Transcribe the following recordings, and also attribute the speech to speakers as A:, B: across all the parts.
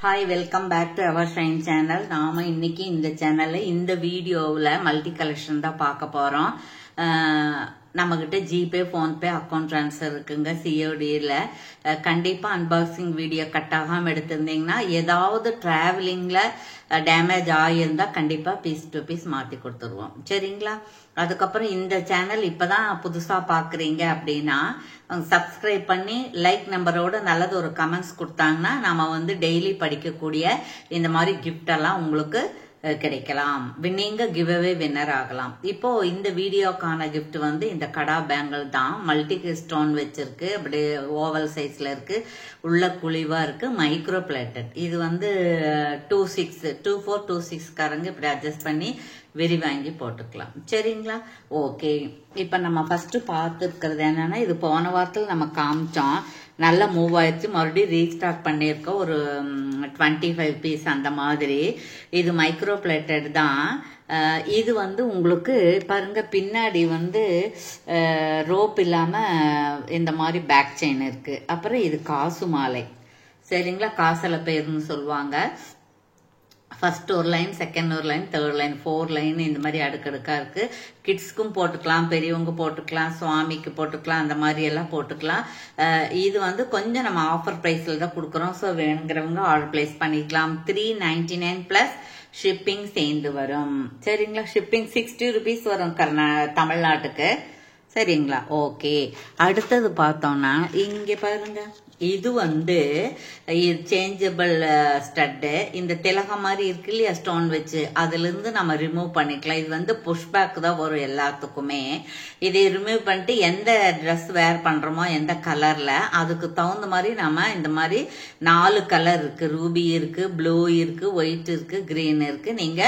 A: Hi, welcome back to our Shine channel. நாம இன்னைக்கு இந்த சேனல்ல இந்த வீடியோவில் மல்டி கலெக்ஷன் தான் பார்க்க போறோம். நம்மகிட்ட ஜிபே போன்பே அக்கௌண்ட் ட்ரான்ஸ்ஃபர் இருக்குங்க. சிஓடியில் கண்டிப்பா அன்பாக்சிங் வீடியோ கட் ஆகாம எடுத்திருந்தீங்கன்னா ஏதாவது டிராவலிங்ல டேமேஜ் ஆகியிருந்தா கண்டிப்பா பீஸ் டு பீஸ் மாத்தி கொடுத்துருவோம். சரிங்களா? அதுக்கப்புறம் இந்த சேனல் இப்பதான் புதுசா பாக்குறீங்க அப்படின்னா சப்ஸ்கிரைப் பண்ணி லைக் நம்பரோட நல்லது ஒரு கமெண்ட்ஸ் கொடுத்தாங்கன்னா நாம டெய்லி படிக்கக்கூடிய இந்த மாதிரி கிஃப்ட் எல்லாம் உங்களுக்கு கிடைக்கலாம். நீங்க கிவ் அவே வின்னர் ஆகலாம். இப்போ இந்த வீடியோக்கான கிஃப்ட் இந்த கடா பேங்கிள் தான். மல்டி ஸ்டோன் வச்சிருக்கு, அப்படி ஓவல் சைஸ்ல இருக்கு, உள்ள குழிவா இருக்கு, மைக்ரோ பிளேட்டட். இது 2426 காரங்க இப்படி அட்ஜஸ்ட் பண்ணி விரி வாங்கி போட்டுக்கலாம். சரிங்களா? ஓகே, இப்ப நம்ம ஃபர்ஸ்ட் பார்த்துருக்கிறது என்னன்னா, இது போன வாரத்தில் நம்ம காமிச்சோம், நல்லா மூவ் ஆயிடுச்சு, மறுபடியும் ரீஸ்டாக் பண்ணியிருக்கோம். ஒரு 25 பீஸ் அந்த மாதிரி. இது மைக்ரோ பிளேட்டட் தான். இது உங்களுக்கு பாருங்க, பின்னாடி ரோப் இல்லாம இந்த மாதிரி பேக் செயின் இருக்கு. அப்புறம் இது காசு மாலை. சரிங்களா? காசல பேருன்னு சொல்லுவாங்க. ஃபர்ஸ்ட் ஒரு லைன், செகண்ட் ஒரு லைன், தேர்ட் லைன், 4 லைன் இந்த மாதிரி அடுக்கடுக்கா இருக்கு. கிட்ஸ்க்கும் போட்டுக்கலாம், பெரியவங்க போட்டுக்கலாம், சுவாமிக்கு போட்டுக்கலாம், அந்த மாதிரி எல்லாம் போட்டுக்கலாம். இது கொஞ்சம் நம்ம ஆஃபர் பிரைஸ்ல தான் கொடுக்குறோம். ஸோ வேணுங்கிறவங்க ஆர்டர் பிளேஸ் பண்ணிக்கலாம். 399 பிளஸ் ஷிப்பிங் சேர்ந்து வரும். சரிங்களா? ஷிப்பிங் 60 rupees வரும் தமிழ்நாட்டுக்கு. சரிங்களா? ஓகே, அடுத்தது பார்த்தோம்னா இங்க பாருங்க, இது சேஞ்சபிள் ஸ்டட்டு. இந்த திலகம் மாதிரி இருக்கு இல்லையா, ஸ்டோன் வச்சு, அதுல இருந்து நம்ம ரிமூவ் பண்ணிக்கலாம். இது புஷ் பேக் தான் வரும் எல்லாத்துக்குமே. இதை ரிமூவ் பண்ணிட்டு எந்த ட்ரெஸ் வேர் பண்றோமோ எந்த கலர்ல அதுக்கு தகுந்த மாதிரி நம்ம இந்த மாதிரி 4 கலர் இருக்கு. ரூபி இருக்கு, ப்ளூ இருக்கு, ஒயிட் இருக்கு, கிரீன் இருக்கு. நீங்க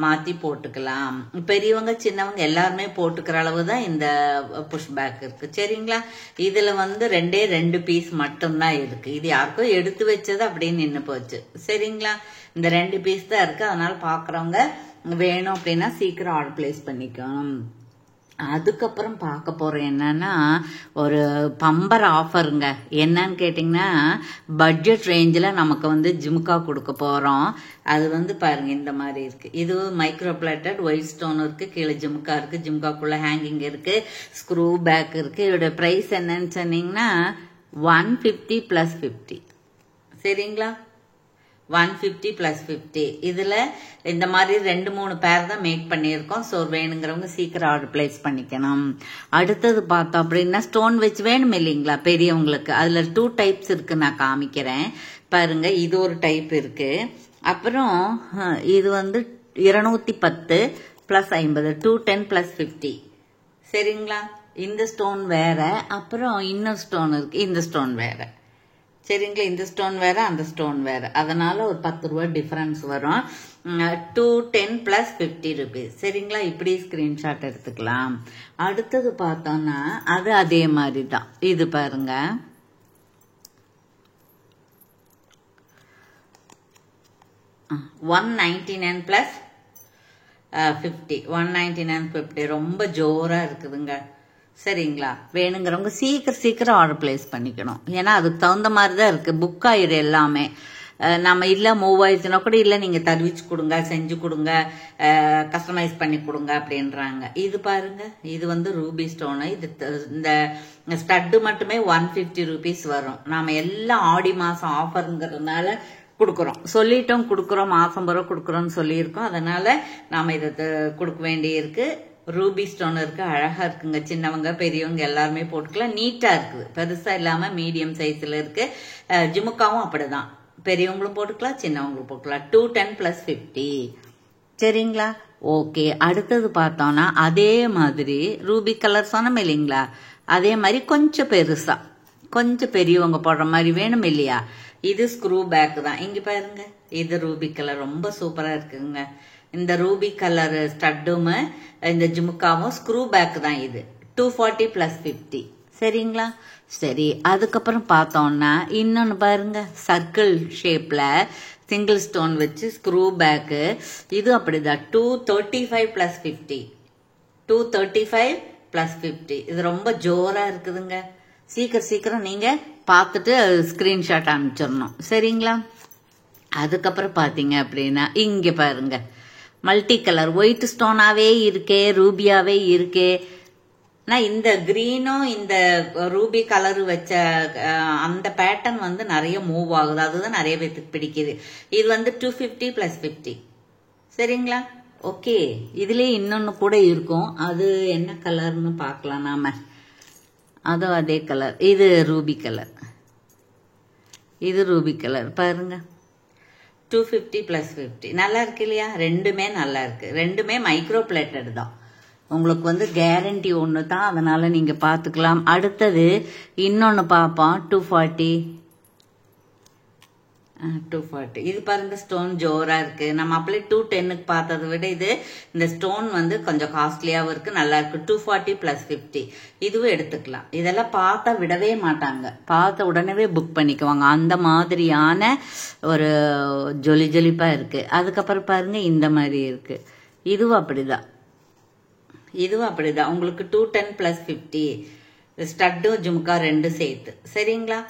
A: மாத்தி போட்டுக்கலாம். பெரியவங்க சின்னவங்க எல்லாருமே போட்டுக்கிற அளவு தான் இந்த புஷ் பேக் இருக்கு. சரிங்களா? இதுல 2 பீஸ் மட்டும்தான் இருக்கு. இது யாருக்கும் எடுத்து வச்சது அப்படின்னு நின்று போச்சு. சரிங்களா? இந்த 2 பீஸ் தான் இருக்கு. அதனால பாக்குறவங்க வேணும் அப்படின்னா சீக்கிரம் ஆர்டர் பிளேஸ் பண்ணிக்கணும். அதுக்கப்புறம் பார்க்க போறோம் என்னன்னா, ஒரு பம்பர் ஆஃபருங்க. என்னன்னு கேட்டீங்கன்னா, பட்ஜெட் ரேஞ்சில் நமக்கு ஜிம்கா கொடுக்க போறோம். அது பாருங்க, இந்த மாதிரி இருக்கு. இது மைக்ரோ பிளேட்டட், ஒயிட் ஸ்டோன் இருக்கு, கீழே ஜிம்கா இருக்கு, ஜிம்காக்குள்ள ஹேங்கிங் இருக்கு, ஸ்க்ரூ பேக் இருக்கு. இதோட பிரைஸ் என்னன்னு சொன்னீங்கன்னா 150 + 50. சரிங்களா? 150 + 50. இதுல இந்த மாதிரி 2-3 பேர் தான் மேக் பண்ணியிருக்கோம். ஸோ வேணுங்கிறவங்க சீக்கிரம் ஆர்டர் பிளேஸ் பண்ணிக்கணும். அடுத்தது பார்த்தோம் அப்படின்னா, ஸ்டோன் வச்சு வேணும் இல்லைங்களா பெரியவங்களுக்கு. அதுல 2 டைப்ஸ் இருக்கு, நான் காமிக்கிறேன் பாருங்க. இது ஒரு டைப் இருக்கு. அப்புறம் இது 210 + 50, 210 + 50. சரிங்களா? இந்த ஸ்டோன் வேற, அப்புறம் இன்னொரு ஸ்டோன் இருக்கு, இந்த ஸ்டோன் வேற. சரிங்களா? இந்த ஸ்டோன் வேற, அந்த ஸ்டோன் வேற. அதனால ஒரு 10 ரூபாய் டிஃபரன்ஸ் வரும். 210 + 50 rupees. சரிங்களா? இப்படி ஸ்கிரீன்ஷாட் எடுத்துக்கலாம். அடுத்தது பார்த்தோம்னா அது அதே மாதிரி தான். இது பாருங்க, $199 + 50. 199 50 ரொம்ப ஜோரா இருக்குதுங்க. சரிங்களா? வேணுங்கிறவங்க சீக்கிரம் ஆர்டர் பிளேஸ் பண்ணிக்கணும். ஏன்னா அதுக்கு தகுந்த மாதிரி தான் இருக்கு. புக் ஆயிடு எல்லாமே. நம்ம இல்ல மூவ் ஆயிடுச்சுன்னா கூட இல்ல, நீங்க தருவிச்சு கொடுங்க, செஞ்சு கொடுங்க, கஸ்டமைஸ் பண்ணி கொடுங்க அப்படின்றாங்க. இது பாருங்க, இது ரூபி ஸ்டோனு. இது இந்த ஸ்டட்டு மட்டுமே 150 rupees வரும். நாம எல்லாம் ஆடி மாசம் ஆஃபருங்கிறதுனால கொடுக்குறோம். சொல்லிட்டோம், கொடுக்குறோம், மாசம் பூரா கொடுக்குறோம்னு சொல்லியிருக்கோம். அதனால நாம இதை கொடுக்க வேண்டியிருக்கு. ரூபி ஸ்டோன் இருக்கு, அழகா இருக்குங்க. சின்னவங்க பெரியவங்க எல்லாருமே போட்டுக்கலாம். நீட்டா இருக்குது, பெருசா இல்லாம மீடியம் சைஸ்ல இருக்கு. ஜிமுக்காவும் அப்படிதான், பெரியவங்களும் போட்டுக்கலாம், சின்னவங்களும் போட்டுக்கலாம். 210 + 50. சரிங்களா? ஓகே, அடுத்தது பார்த்தோம்னா அதே மாதிரி ரூபி கலர் சொன்னோம் இல்லைங்களா, அதே மாதிரி கொஞ்சம் பெருசா, கொஞ்சம் பெரியவங்க போடுற மாதிரி வேணும் இல்லையா. இது ஸ்க்ரூ பேக் தான். இங்க பாருங்க, இது ரூபி கலர் ரொம்ப சூப்பரா இருக்குங்க. இந்த ரூபி கலர் ஸ்டட்டும் இந்த ஜிமுக்காவும் ஸ்க்ரூ பேக் தான். இது 240 + 50. சரிங்களா? சரி, அதுக்கப்புறம் பார்த்தோம்னா இன்னொன்னு பாருங்க, சர்க்கிள் ஷேப்ல சிங்கிள் ஸ்டோன் வச்சு ஸ்க்ரூ பேக்கு. இது அப்படிதான் 235 + 50. 235 + 50. இது ரொம்ப ஜோரா இருக்குதுங்க. சீக்கிரம் நீங்க பார்த்துட்டு ஸ்கிரீன்ஷாட் அனுப்பிச்சிடணும். சரிங்களா? அதுக்கப்புறம் பார்த்தீங்க அப்படின்னா இங்கே பாருங்க மல்டி கலர் ஒயிட் ஸ்டோனாவே இருக்கே, ரூபியாவே இருக்கே. நான் இந்த கிரீனும் இந்த ரூபி கலர் வச்ச அந்த பேட்டர்ன் வந்து நிறைய மூவ் ஆகுது, அதுதான் நிறைய பேருக்கு பிடிக்குது. இது வந்து 250 + 50. சரிங்களா? ஓகே. இதுலயே இன்னொன்னு கூட இருக்கும், அது என்ன கலர்னு பார்க்கலாம் நாம. அதுவும் அதே கலர், இது ரூபி கலர், இது ரூபி கலர் பாருங்க. 250 + 50 நல்லா இருக்கு இல்லையா? ரெண்டுமே நல்லா இருக்கு. ரெண்டுமே மைக்ரோ பிளேட்டட் தான். உங்களுக்கு வந்து கேரண்டி ஒன்று தான், அதனால நீங்க பார்த்துக்கலாம். அடுத்தது இன்னொன்று பார்ப்போம். 240. இது பாருங்க ஸ்டோன் ஜோரா இருக்கு. நம்ம அப்படியே 210க்கு பார்த்ததை விட இது இந்த ஸ்டோன் வந்து கொஞ்சம் காஸ்ட்லியாவும் இருக்கு, நல்லா இருக்கு. 240 + 50 இதுவும் எடுத்துக்கலாம். இதெல்லாம் பார்த்தா விடவே மாட்டாங்க, பார்த்த உடனே புக் பண்ணிக்குவாங்க. அந்த மாதிரியான ஒரு ஜொலி ஜொலிப்பா இருக்கு. அதுக்கப்புறம் பாருங்க இந்த மாதிரி இருக்கு, இதுவும் அப்படிதான், இதுவும் அப்படிதான். உங்களுக்கு 210 + 50 ஸ்டட்டும் ஜும்கா ரெண்டு சேர்த்து. சரிங்களா?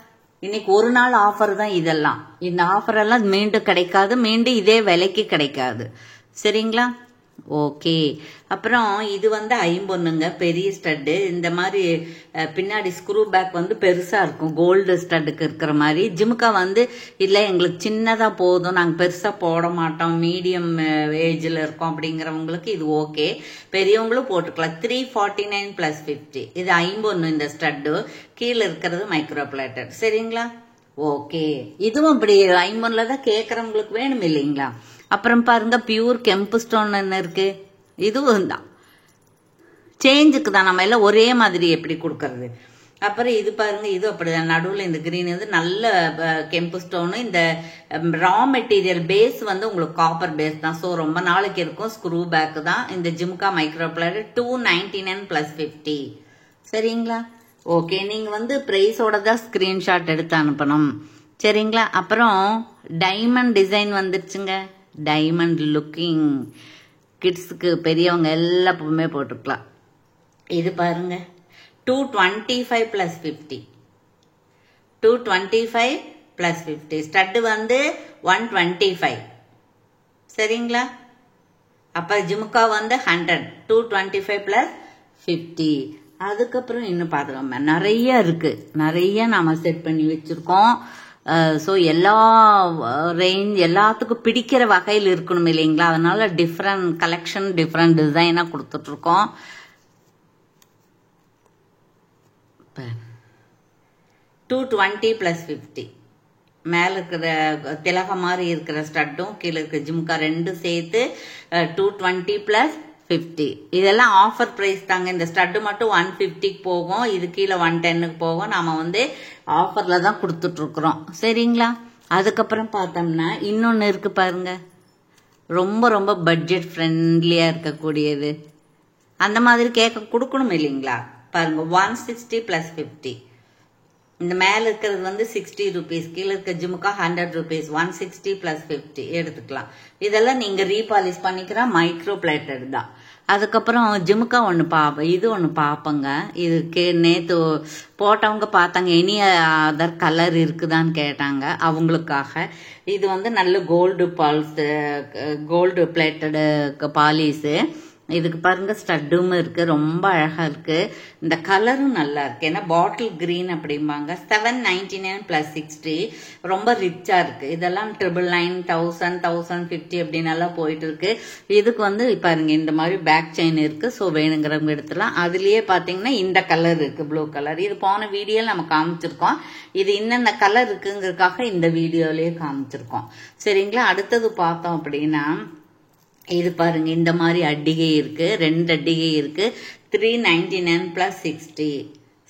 A: இன்னைக்கு ஒரு நாள் ஆஃபர் தான் இதெல்லாம். இந்த ஆஃபர் எல்லாம் மீண்டும் கிடைக்காது, மீண்டும் இதே விலைக்கு கிடைக்காது. சரிங்களா? ஓகே. அப்புறம் இது வந்து 50ங்க, பெரிய ஸ்டட்டு. இந்த மாதிரி பின்னாடி ஸ்க்ரூ பேக் வந்து பெருசா இருக்கும், கோல்டு ஸ்டட்டுக்கு இருக்கிற மாதிரி. ஜிமுக்கா வந்து இல்லை எங்களுக்கு சின்னதா போதும், நாங்கள் பெருசா போட மாட்டோம், மீடியம் ஏஜ்ல இருக்கோம் அப்படிங்கிறவங்களுக்கு இது ஓகே. பெரியவங்களும் போட்டுக்கலாம். 349 + 50 இது 51. இந்த ஸ்டட்டு கீழே இருக்கிறது மைக்ரோ பிளேட்டட். சரிங்களா? ஓகே. இதுவும் இப்படி 51ல தான் கேட்கறவங்களுக்கு வேணும் இல்லைங்களா? அப்புறம் பாருங்க பியூர் கெம்பு ஸ்டோன் என்ன இருக்கு, இதுவும் தான் சேஞ்சுக்கு தான், நம்ம எல்லாம் ஒரே மாதிரி எப்படி கொடுக்கறது. அப்புறம் இது பாருங்க, இது அப்படிதான். நடுவில் இந்த கிரீன் வந்து நல்ல கெம்பு ஸ்டோனு. இந்த ரா மெட்டீரியல் பேஸ் வந்து உங்களுக்கு காப்பர் பேஸ் தான், ஸோ ரொம்ப நாளைக்கு இருக்கும். ஸ்க்ரூ பேக் தான். இந்த ஜிம்கா மைக்ரோ பிளேட்டட் 299 + 50. சரிங்களா? ஓகே. நீங்க வந்து பிரைஸோட தான் ஸ்கிரீன்ஷாட் எடுத்து அனுப்பணும். சரிங்களா? அப்புறம் டைமண்ட் டிசைன் வந்துருச்சுங்க. டைமண்ட் லுக்கிங் கிட்ஸுக்கு, பெரியவங்க எல்லாப்புமே போட்டுக்கலாம். இது பாருங்க 225 + 50. 225 + 50 ஸ்டட் வந்து 125. சரிங்களா? அப்ப ஜிமுக்கா வந்து 100. 225 + 50. அதுக்கப்புறம் இன்னும் பார்த்துக்கோங்க, நிறைய இருக்கு, நிறைய நாம செட் பண்ணி வச்சிருக்கோம். ஸோ எல்லா ரேஞ்ச் எல்லாத்துக்கும் பிடிக்கிற வகையில் இருக்கணும் இல்லைங்களா? அதனால டிஃப்ரெண்ட் கலெக்ஷன், டிஃப்ரெண்ட் டிசைனாக கொடுத்துட்ருக்கோம். 220 + 50 மேலே இருக்கிற திலக மாதிரி இருக்கிற ஸ்டட்டும் கீழே இருக்கிற ஜிம்கா ரெண்டும் சேர்த்து 220 + 50. இதெல்லாம் ஆஃபர் பிரைஸ் தாங்க. இந்த ஸ்டட்டு மட்டும் 150க்கு போகும், இது கீழே 110க்கு போகும். நாம வந்து ஆஃபர்ல தான் கொடுத்துட்டு இருக்கிறோம். சரிங்களா? அதுக்கப்புறம் பார்த்தோம்னா இன்னொன்னு இருக்கு பாருங்க, ரொம்ப ரொம்ப பட்ஜெட் ஃப்ரெண்ட்லியா இருக்கக்கூடியது. அந்த மாதிரி கேட்க கொடுக்கணும் இல்லைங்களா? பாருங்க 160 + 50. இந்த மேல இருக்கிறது வந்து 60 rupees, கீழே இருக்க ஜிமுக்கா 100 rupees. 160 + 50 எடுத்துக்கலாம். இதெல்லாம் நீங்க ரீபாலிஷ் பண்ணிக்கிற மைக்ரோ பிளேட்டட் தான். அதுக்கப்புறம் ஜிமுக்கா ஒன்று பார்ப்பேன், இது ஒன்று பார்ப்பேங்க. இதுக்கு நேற்று போட்டவங்க பார்த்தாங்க, எனி அதர் கலர் இருக்குதான்னு கேட்டாங்க, அவங்களுக்காக. இது வந்து நல்ல கோல்டு கோல்டு பிளேட்டடு பாலிஸு. இதுக்கு பாருங்க ஸ்டட்டும் இருக்கு, ரொம்ப அழகா இருக்கு. இந்த கலரும் நல்லா இருக்கு, ஏன்னா பாட்டில் கிரீன் அப்படிம்பாங்க. 799 + 60 ரொம்ப ரிச்சா இருக்கு. இதெல்லாம் 999, 1000, 1050 அப்படின்னு எல்லாம் போயிட்டு இருக்கு. இதுக்கு வந்து பாருங்க இந்த மாதிரி பேக் செயின் இருக்கு, ஸோ வேணுங்கிறவங்க எடுத்துலாம். அதுலயே பாத்தீங்கன்னா இந்த கலர் இருக்கு, ப்ளூ கலர். இது போன வீடியோல நம்ம காமிச்சிருக்கோம். இது இன்னென்ன கலர் இருக்குங்கிறதுக்காக இந்த வீடியோலயே காமிச்சிருக்கோம். சரிங்களா? அடுத்தது பார்த்தோம் அப்படின்னா இது பாருங்க இந்த மாதிரி அட்டிகை இருக்கு, 2 அட்டிகை இருக்கு. 399 + 60.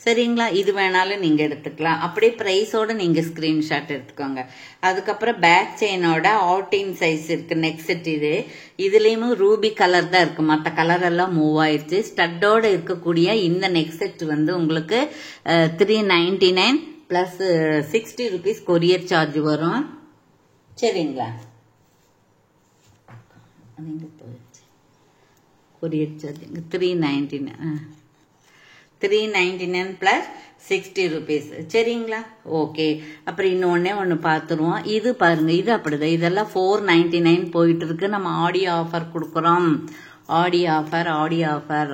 A: சரிங்களா? இது வேணாலும் நீங்க எடுத்துக்கலாம். அப்படியே பிரைஸோட நீங்க ஸ்கிரீன்ஷாட் எடுத்துக்கோங்க. அதுக்கப்புறம் பேக் செயினோட 14 சைஸ் இருக்கு நெக் செட். இதுலயும் ரூபி கலர் தான் இருக்கு, மற்ற கலர் எல்லாம் மூவ் ஆயிடுச்சு. ஸ்டட்டோட இருக்கக்கூடிய இந்த நெக் செட் வந்து உங்களுக்கு 399 + 60 rupees கொரியர் சார்ஜ் வரும். சரிங்களா? Courier charging 399 399 plus 60 rupees. சரிங்களா? ஓகே. அப்புறம் இன்னொன்னு பார்த்துருவோம். இது பாருங்க, இது அப்படிதான். இதெல்லாம் 499 போயிட்டு இருக்கு. நம்ம ஆடியோ ஆஃபர் கொடுக்குறோம். Audio offer.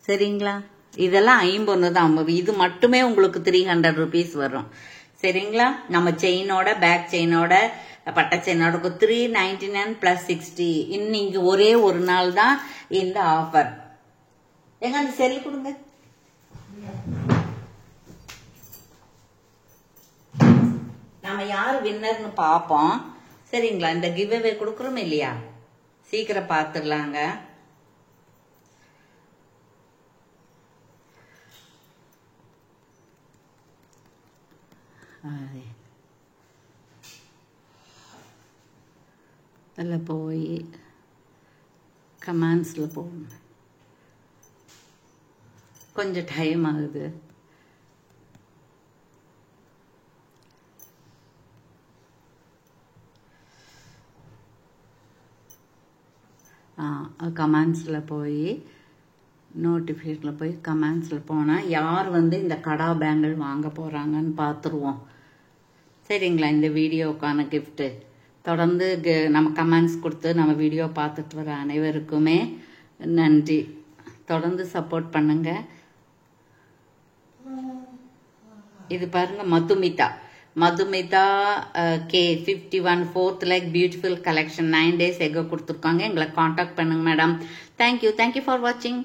A: சரிங்களா? இதெல்லாம் 51 தான். இது மட்டுமே உங்களுக்கு 300 rupees வரும். சரிங்களா? நம்ம செயினோட, பேக் செயினோட, பட்ட செயினோட 399 plus 60. இன்னைக்கு ஒரே ஒரு நாள் தான் இந்த ஆஃபர். எங்க அந்த செல்லு கொடுங்க. நம்ம யாரு வின்னர்னு பாப்போம். சரிங்களா? இந்த கிவ் அவே கொடுக்குறோம் இல்லையா, சீக்கிரம் பார்த்துடலாங்க. அதில் போய் கமெண்ட்ஸில் போகணும். கொஞ்சம் டைம் ஆகுது. கமெண்ட்ஸில் போய் நோட்டிஃபிகேஷனில் போய் கமெண்ட்ஸில் போனால் யார் இந்த கடா பேங்கிள் வாங்க போகிறாங்கன்னு பார்த்துருவோம். சரிங்களா? இந்த வீடியோக்கான கிஃப்ட்டு தொடர்ந்து நம்ம கமெண்ட்ஸ் கொடுத்து நம்ம வீடியோ பார்த்துட்டு வர அனைவருக்குமே நன்றி. தொடர்ந்து சப்போர்ட் பண்ணுங்க. இது பாருங்க, Madhumita K 51 4th leg beautiful collection 9 days எகோ கொடுத்துருக்காங்க. எங்களை காண்டாக்ட் பண்ணுங்க மேடம். தேங்க்யூ ஃபார் வாட்சிங்.